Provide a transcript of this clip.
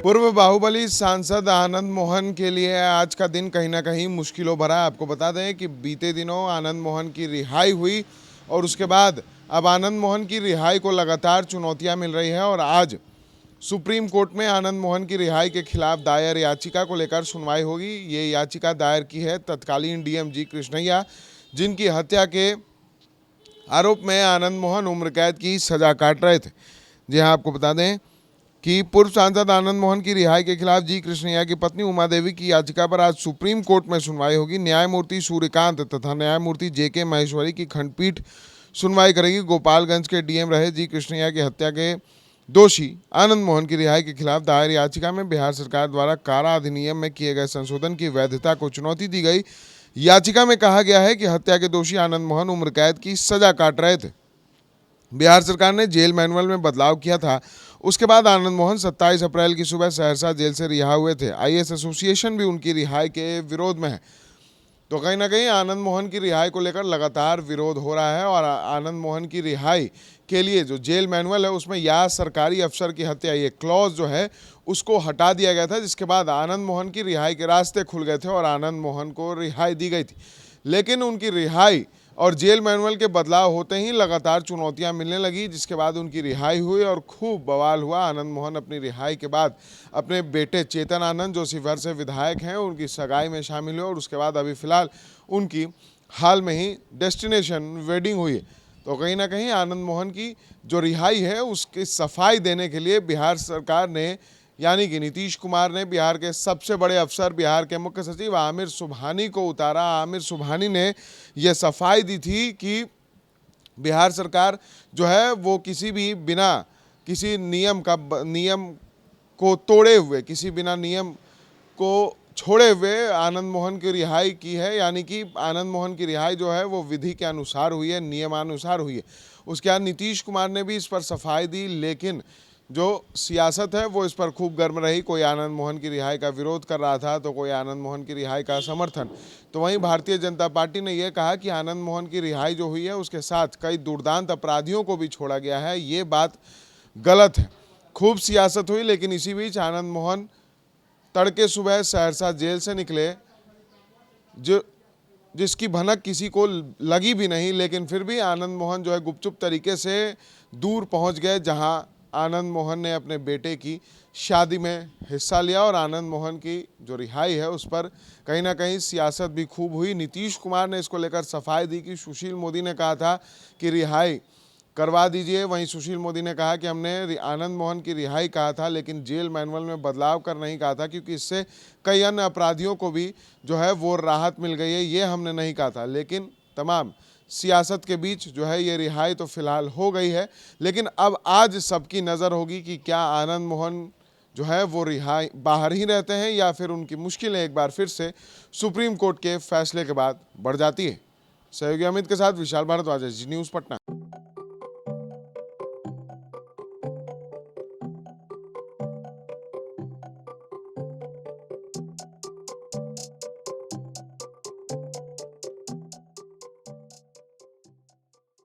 पूर्व बाहुबली सांसद आनंद मोहन के लिए आज का दिन कहीं ना कहीं मुश्किलों भरा है। आपको बता दें कि बीते दिनों आनंद मोहन की रिहाई हुई और उसके बाद अब आनंद मोहन की रिहाई को लगातार चुनौतियां मिल रही है और आज सुप्रीम कोर्ट में आनंद मोहन की रिहाई के खिलाफ दायर याचिका को लेकर सुनवाई होगी। ये याचिका दायर की है तत्कालीन डीएम कृष्णैया, जिनकी हत्या के आरोप में आनंद मोहन उम्र कैद की सजा काट रहे थे। जी हाँ, आपको बता दें कि पूर्व सांसद आनंद मोहन की रिहाई के खिलाफ कृष्णैया की पत्नी उमा देवी की याचिका पर आज सुप्रीम कोर्ट में सुनवाई होगी। न्यायमूर्ति सूर्यकांत तथा न्यायमूर्ति जेके महेश्वरी की खंडपीठ सुनवाई करेगी। गोपालगंज के डीएम रहे कृष्णैया की हत्या के दोषी आनंद मोहन की रिहाई के खिलाफ दायर याचिका में बिहार सरकार द्वारा कारा अधिनियम में किए गए संशोधन की वैधता को चुनौती दी गई। याचिका में कहा गया है कि हत्या के दोषी आनंद मोहन उम्र कैद की सजा काट रहे थे। बिहार सरकार ने जेल मैनुअल में बदलाव किया था। उसके बाद आनंद मोहन 27 अप्रैल की सुबह सहरसा जेल से रिहा हुए थे। आईएएस एसोसिएशन भी उनकी रिहाई के विरोध में है। तो कहीं ना कहीं आनंद मोहन की रिहाई को लेकर लगातार विरोध हो रहा है और आनंद मोहन की रिहाई के लिए जो जेल मैनुअल है उसमें या सरकारी अफसर की हत्या ये क्लॉज जो है उसको हटा दिया गया था, जिसके बाद आनंद मोहन की रिहाई के रास्ते खुल गए थे और आनंद मोहन को रिहाई दी गई थी। लेकिन उनकी रिहाई और जेल मैनुअल के बदलाव होते ही लगातार चुनौतियां मिलने लगी, जिसके बाद उनकी रिहाई हुई और खूब बवाल हुआ। आनंद मोहन अपनी रिहाई के बाद अपने बेटे चेतन आनंद, जो शिवहर से विधायक हैं, उनकी सगाई में शामिल हुए और उसके बाद अभी फिलहाल उनकी हाल में ही डेस्टिनेशन वेडिंग हुई। तो कहीं ना कहीं आनंद मोहन की जो रिहाई है उसकी सफाई देने के लिए बिहार सरकार ने यानी कि नीतीश कुमार ने बिहार के सबसे बड़े अफसर, बिहार के मुख्य सचिव आमिर सुबहानी को उतारा। आमिर सुबहानी ने यह सफाई दी थी कि बिहार सरकार जो है वो किसी भी बिना किसी नियम को तोड़े हुए, किसी बिना नियम को छोड़े हुए आनंद मोहन की रिहाई की है। यानी कि आनंद मोहन की रिहाई जो है वो विधि के अनुसार हुई है, नियमानुसार हुई है। उसके बाद नीतीश कुमार ने भी इस पर सफाई दी, लेकिन जो सियासत है वो इस पर खूब गर्म रही। कोई आनंद मोहन की रिहाई का विरोध कर रहा था तो कोई आनंद मोहन की रिहाई का समर्थन। तो वहीं भारतीय जनता पार्टी ने यह कहा कि आनंद मोहन की रिहाई जो हुई है उसके साथ कई दुर्दांत अपराधियों को भी छोड़ा गया है, ये बात गलत है। खूब सियासत हुई, लेकिन इसी बीच आनंद मोहन तड़के सुबह सहरसा जेल से निकले, जिसकी भनक किसी को लगी भी नहीं, लेकिन फिर भी आनंद मोहन जो है गुपचुप तरीके से दूर पहुंच गए, जहां आनंद मोहन ने अपने बेटे की शादी में हिस्सा लिया। और आनंद मोहन की जो रिहाई है उस पर कहीं ना कहीं सियासत भी खूब हुई। नीतीश कुमार ने इसको लेकर सफाई दी कि सुशील मोदी ने कहा था कि रिहाई करवा दीजिए। वहीं सुशील मोदी ने कहा कि हमने आनंद मोहन की रिहाई कहा था, लेकिन जेल मैनुअल में बदलाव कर नहीं कहा था, क्योंकि इससे कई अन्य अपराधियों को भी जो है वो राहत मिल गई है, ये हमने नहीं कहा था। लेकिन तमाम सियासत के बीच जो है ये रिहाई तो फिलहाल हो गई है, लेकिन अब आज सबकी नज़र होगी कि क्या आनंद मोहन जो है वो रिहाई बाहर ही रहते हैं या फिर उनकी मुश्किलें एक बार फिर से सुप्रीम कोर्ट के फैसले के बाद बढ़ जाती है। सहयोगी अमित के साथ विशाल भारद्वाज, जी न्यूज़ पटना।